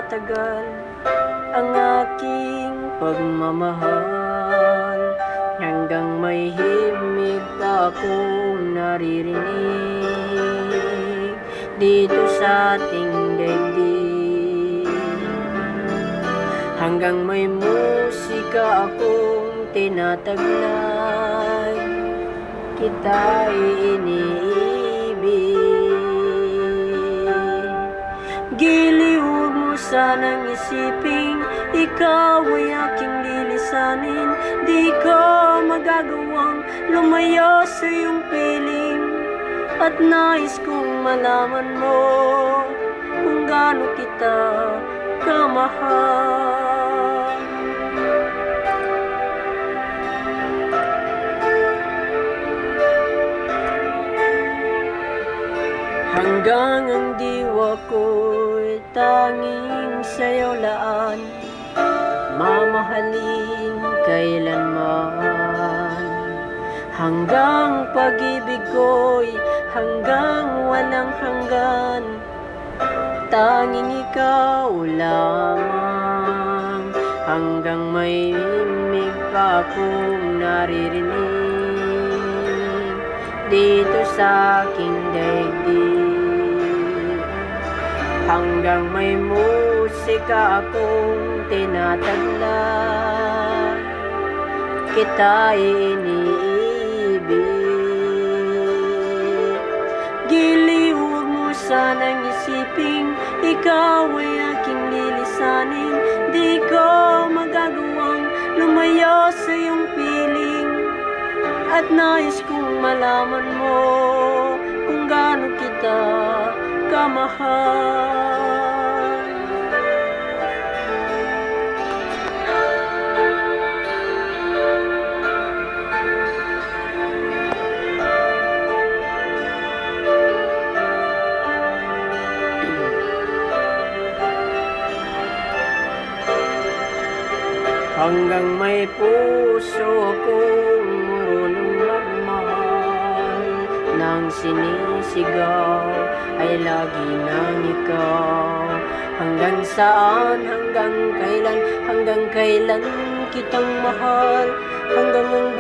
nagtatagal ang aking pagmamahal, hanggang may himig akong naririnig dito sa ating daigdig. Hanggang may musika akong tinataglay, kita'y iniibig. Giliw mo sanang isiping ikaw ay aking lilisanin, di ko magagawang lumayo sa iyong piling. At nais kong malaman mo kung gaano kita kamahal. Hanggang ang diwa ko'y tanging sa'yo laan, mamahalin kailanman. Hanggang pag-ibig ko'y hanggang walang hanggan, tanging ikaw lamang. Hanggang may himig pa akong naririnig dito sa aking daigdig. Hanggang may musika akong tinataglay, kita'y iniibig. Giliw mo sanang isiping ikaw ay aking lilisanin, di ko magagawang lumayo sa iyong piling. At nais kong malaman mo kung gaano kita kamahal. Hanggang may puso akong marunong magmahal, nang sinisigaw ay lagi nang ikaw. Hanggang saan, hanggang kailan kitang mahal, hanggang ang